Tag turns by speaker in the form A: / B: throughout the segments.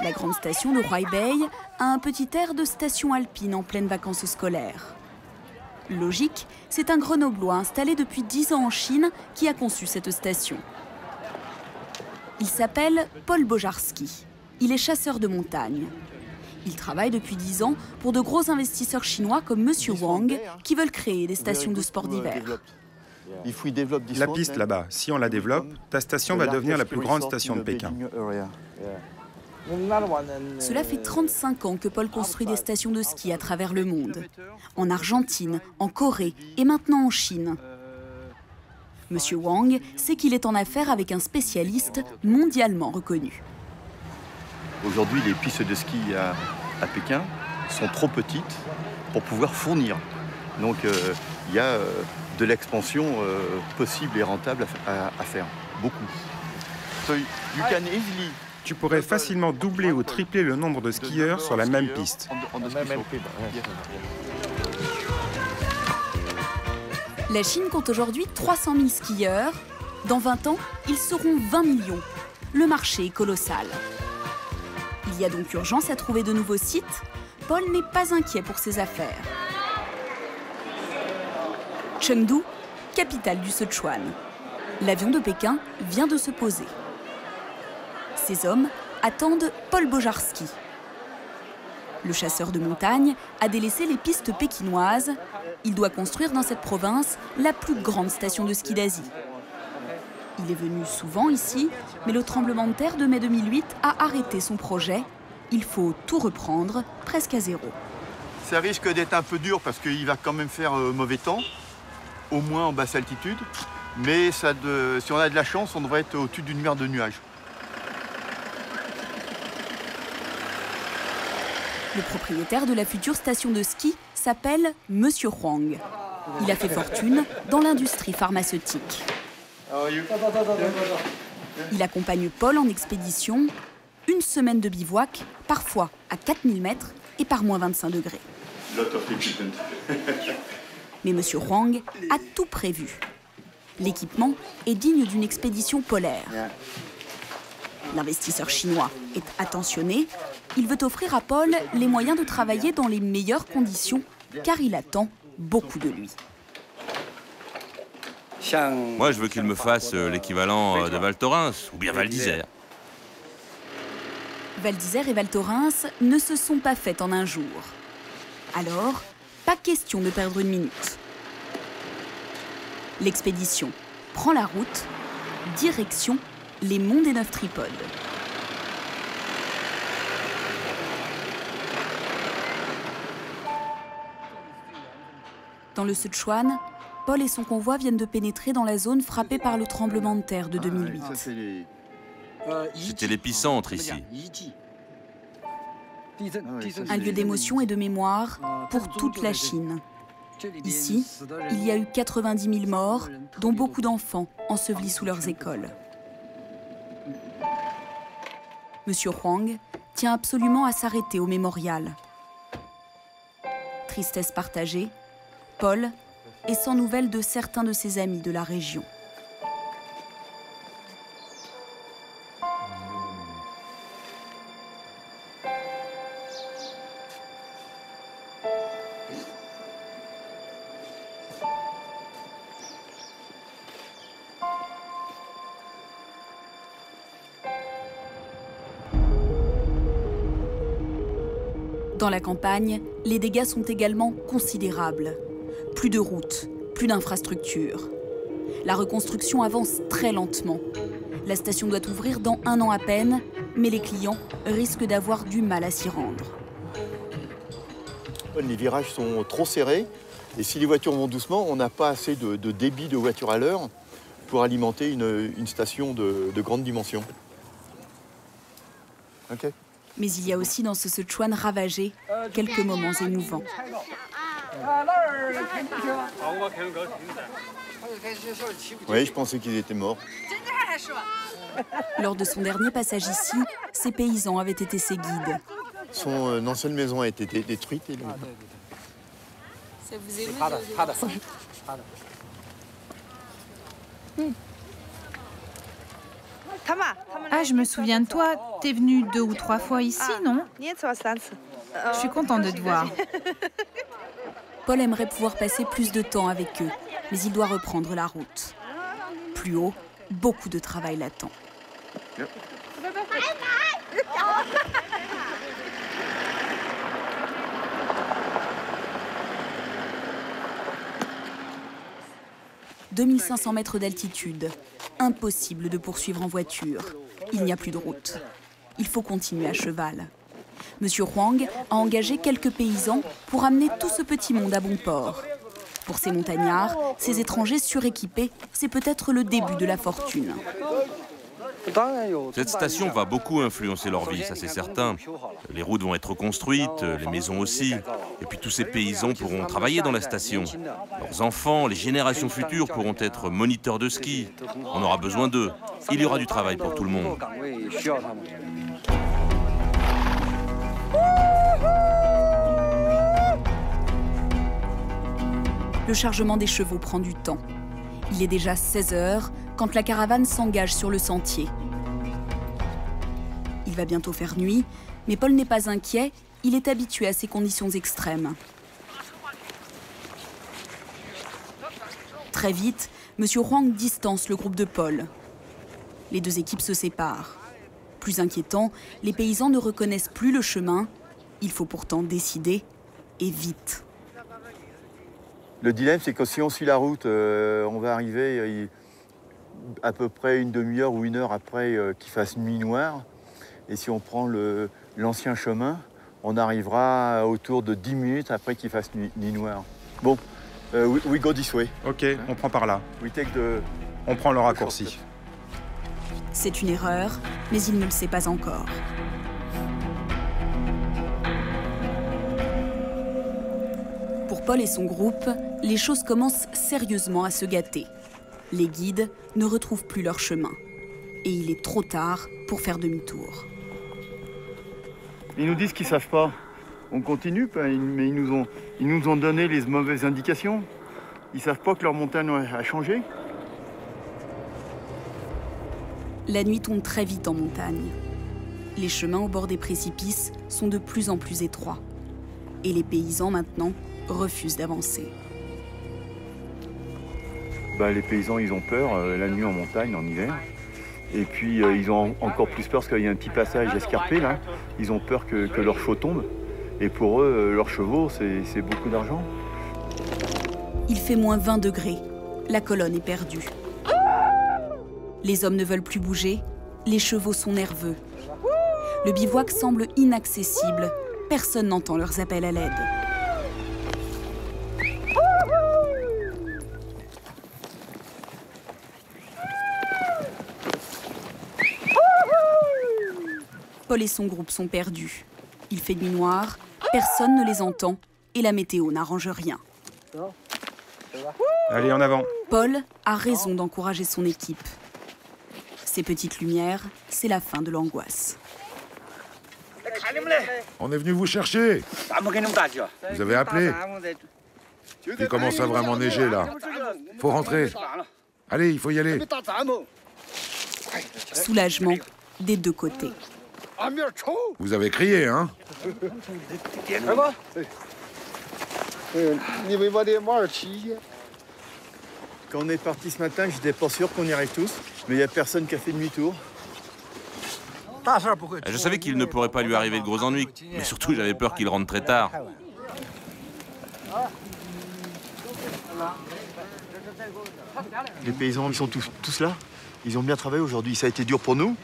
A: La grande station de Huaibei a un petit air de station alpine en pleine vacances scolaires. Logique, c'est un Grenoblois installé depuis 10 ans en Chine qui a conçu cette station. Il s'appelle Paul Bojarski. Il est chasseur de montagne. Il travaille depuis 10 ans pour de gros investisseurs chinois comme Monsieur Wang qui veulent créer des stations de sport d'hiver.
B: La piste là-bas, si on la développe, ta station va devenir la plus grande station de Pékin.
A: Cela fait 35 ans que Paul construit des stations de ski à travers le monde. En Argentine, en Corée et maintenant en Chine. Monsieur Wang sait qu'il est en affaire avec un spécialiste mondialement reconnu.
C: Aujourd'hui, les pistes de ski à Pékin sont trop petites pour pouvoir fournir. Donc il y a de l'expansion possible et rentable à faire. Beaucoup.
B: Tu pourrais facilement doubler ou tripler le nombre de skieurs sur la même piste.
A: La Chine compte aujourd'hui 300 000 skieurs. Dans 20 ans, ils seront 20 millions. Le marché est colossal. Il y a donc urgence à trouver de nouveaux sites. Paul n'est pas inquiet pour ses affaires. Chengdu, capitale du Sichuan. L'avion de Pékin vient de se poser. Ces hommes attendent Paul Bojarski. Le chasseur de montagne a délaissé les pistes pékinoises. Il doit construire dans cette province la plus grande station de ski d'Asie. Il est venu souvent ici, mais le tremblement de terre de mai 2008 a arrêté son projet. Il faut tout reprendre, presque à zéro.
C: Ça risque d'être un peu dur parce qu'il va quand même faire mauvais temps, au moins en basse altitude. Mais si on a de la chance, on devrait être au-dessus d'une mer de nuages.
A: Le propriétaire de la future station de ski s'appelle Monsieur Huang. Il a fait fortune dans l'industrie pharmaceutique. Il accompagne Paul en expédition, une semaine de bivouac, parfois à 4000 mètres et par moins 25 degrés. Mais Monsieur Huang a tout prévu. L'équipement est digne d'une expédition polaire. L'investisseur chinois est attentionné. Il veut offrir à Paul les moyens de travailler dans les meilleures conditions, car il attend beaucoup de lui.
D: Moi, je veux qu'il me fasse l'équivalent de Val Thorens ou bien Val d'Isère.
A: Val d'Isère et Val Thorens ne se sont pas faites en un jour. Alors, pas question de perdre une minute. L'expédition prend la route, direction les monts des 9 tripodes. Dans le Sichuan, Paul et son convoi viennent de pénétrer dans la zone frappée par le tremblement de terre de 2008.
D: C'était l'épicentre ici.
A: Un lieu d'émotion et de mémoire pour toute la Chine. Ici, il y a eu 90 000 morts, dont beaucoup d'enfants ensevelis sous leurs écoles. Monsieur Huang tient absolument à s'arrêter au mémorial. Tristesse partagée, Paul est sans nouvelles de certains de ses amis de la région. Dans la campagne, les dégâts sont également considérables. Plus de routes, plus d'infrastructures. La reconstruction avance très lentement. La station doit ouvrir dans 1 an à peine, mais les clients risquent d'avoir du mal à s'y rendre.
C: Les virages sont trop serrés et si les voitures vont doucement, on n'a pas assez de débit de voitures à l'heure pour alimenter une station de grande dimension. Okay.
A: Mais il y a aussi dans ce Sichuan ravagé quelques moments émouvants.
C: Oui, je pensais qu'ils étaient morts.
A: Lors de son dernier passage ici, ces paysans avaient été ses guides.
C: Son ancienne maison a été détruite. Et
A: Ça vous émeut
E: Ah, je me souviens de toi. T'es venu 2 ou 3 fois ici, non? Je suis contente de te voir.
A: Paul aimerait pouvoir passer plus de temps avec eux, mais il doit reprendre la route. Plus haut, beaucoup de travail l'attend. « 2500 mètres d'altitude. Impossible de poursuivre en voiture. Il n'y a plus de route. Il faut continuer à cheval. Monsieur Huang a engagé quelques paysans pour amener tout ce petit monde à bon port. Pour ces montagnards, ces étrangers suréquipés, c'est peut-être le début de la fortune.
D: Cette station va beaucoup influencer leur vie, ça c'est certain. Les routes vont être construites, les maisons aussi. Et puis tous ces paysans pourront travailler dans la station. Leurs enfants, les générations futures pourront être moniteurs de ski. On aura besoin d'eux. Il y aura du travail pour tout le monde.
A: Le chargement des chevaux prend du temps. Il est déjà 16 heures quand la caravane s'engage sur le sentier. Il va bientôt faire nuit, mais Paul n'est pas inquiet, il est habitué à ces conditions extrêmes. Très vite, M. Huang distance le groupe de Paul. Les deux équipes se séparent. Plus inquiétant, les paysans ne reconnaissent plus le chemin. Il faut pourtant décider, et vite.
C: Le dilemme, c'est que si on suit la route, on va arriver à peu près une demi-heure ou 1 heure après qu'il fasse nuit noire. Et si on prend l'ancien chemin, on arrivera autour de 10 minutes après qu'il fasse nuit noire. Bon, we go this way.
B: Ok, on prend par là. On prend le raccourci.
A: C'est une erreur, mais il ne le sait pas encore. Pour Paul et son groupe, les choses commencent sérieusement à se gâter. Les guides ne retrouvent plus leur chemin. Et il est trop tard pour faire demi-tour.
C: Ils nous disent qu'ils ne savent pas. On continue, mais ils nous ont donné les mauvaises indications. Ils ne savent pas que leur montagne a changé.
A: La nuit tombe très vite en montagne. Les chemins au bord des précipices sont de plus en plus étroits. Et les paysans, maintenant, refusent d'avancer.
C: Les paysans, ils ont peur la nuit en montagne, en hiver. Et puis, ils ont encore plus peur parce qu'il y a un petit passage escarpé, là. Ils ont peur que leurs chevaux tombent. Et pour eux, leurs chevaux, c'est beaucoup d'argent.
A: Il fait moins 20 degrés. La colonne est perdue. Les hommes ne veulent plus bouger. Les chevaux sont nerveux. Le bivouac semble inaccessible. Personne n'entend leurs appels à l'aide. Paul et son groupe sont perdus. Il fait nuit noire, personne ne les entend et la météo n'arrange rien.
B: Allez, en avant.
A: Paul a raison d'encourager son équipe. Ces petites lumières, c'est la fin de l'angoisse.
F: On est venu vous chercher. Vous avez appelé. Il commence à vraiment neiger, là. Faut rentrer. Allez, il faut y aller.
A: Soulagement des deux côtés.
F: Vous avez crié, hein?
C: Quand on est parti ce matin, j'étais pas sûr qu'on y arrive tous, mais il n'y a personne qui a fait demi-tour.
D: Je savais qu'il ne pourrait pas lui arriver de gros ennuis, mais surtout j'avais peur qu'il rentre très tard.
C: Les paysans, ils sont tous là. Ils ont bien travaillé aujourd'hui. Ça a été dur pour nous,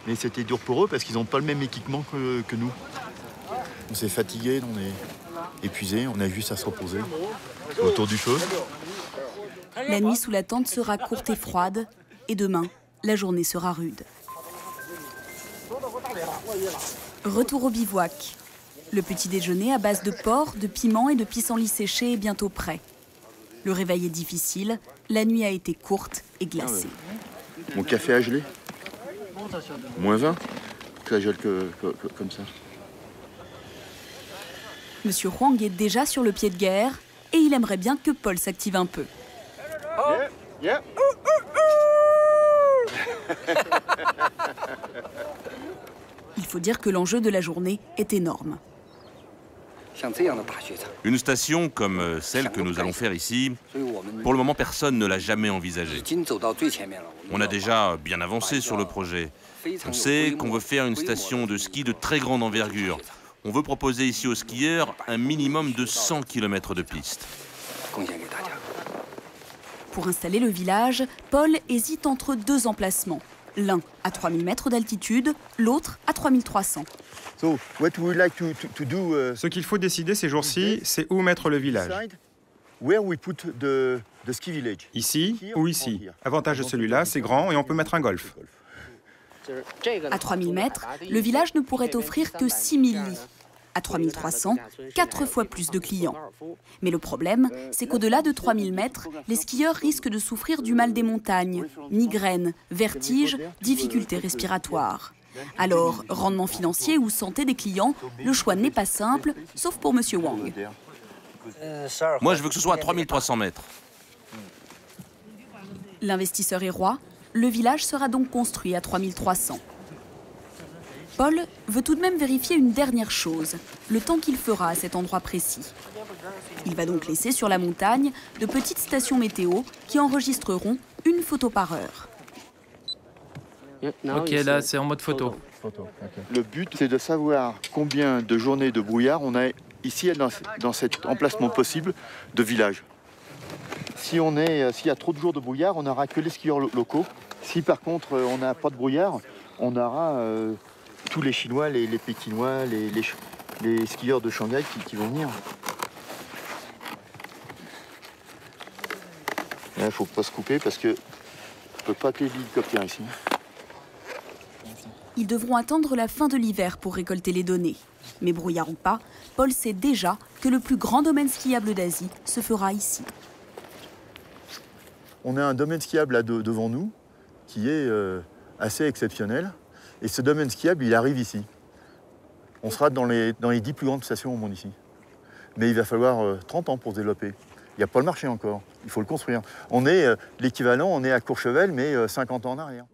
C: mais c'était dur pour eux parce qu'ils n'ont pas le même équipement que nous. On s'est fatigué, on est épuisé, on a juste à se reposer autour du feu.
A: La nuit sous la tente sera courte et froide, et demain, la journée sera rude. Retour au bivouac. Le petit déjeuner à base de porc, de piment et de pissenlit séché est bientôt prêt. Le réveil est difficile, la nuit a été courte et glacée.
C: Mon café a gelé. Moins 20, que ça gèle comme ça.
A: Monsieur Huang est déjà sur le pied de guerre et il aimerait bien que Paul s'active un peu. Il faut dire que l'enjeu de la journée est énorme.
D: Une station comme celle que nous allons faire ici, pour le moment, personne ne l'a jamais envisagée. On a déjà bien avancé sur le projet. On sait qu'on veut faire une station de ski de très grande envergure. On veut proposer ici aux skieurs un minimum de 100 km de piste.
A: Pour installer le village, Paul hésite entre deux emplacements. L'un à 3000 mètres d'altitude, l'autre à 3300.
B: Ce qu'il faut décider ces jours-ci, c'est où mettre le village. Ici ou ici. Avantage de celui-là, c'est grand et on peut mettre un golf.
A: À 3000 mètres, le village ne pourrait offrir que 6000 lits. À 3300, 4 fois plus de clients. Mais le problème, c'est qu'au-delà de 3000 mètres, les skieurs risquent de souffrir du mal des montagnes, migraines, vertiges, difficultés respiratoires. Alors, rendement financier ou santé des clients, le choix n'est pas simple, sauf pour M. Wang.
D: Moi, je veux que ce soit à 3300 mètres.
A: L'investisseur est roi, le village sera donc construit à 3300. Paul veut tout de même vérifier une dernière chose, le temps qu'il fera à cet endroit précis. Il va donc laisser sur la montagne de petites stations météo qui enregistreront une photo par heure.
G: Ok, là c'est en mode photo.
C: Le but, c'est de savoir combien de journées de brouillard on a ici dans cet emplacement possible de village. S'il y a trop de jours de brouillard, on n'aura que les skieurs locaux. Si par contre on n'a pas de brouillard, on aura tous les Chinois, les Pékinois, les skieurs de Shanghai qui vont venir. Il ne faut pas se couper parce que on ne peut pas appeler l'hélicoptère ici.
A: Ils devront attendre la fin de l'hiver pour récolter les données. Mais brouillard ou pas, Paul sait déjà que le plus grand domaine skiable d'Asie se fera ici.
C: On a un domaine skiable là devant nous qui est assez exceptionnel. Et ce domaine skiable, il arrive ici. On sera dans les 10 plus grandes stations au monde ici. Mais il va falloir 30 ans pour se développer. Il n'y a pas le marché encore, il faut le construire. On est l'équivalent, on est à Courchevel, mais 50 ans en arrière.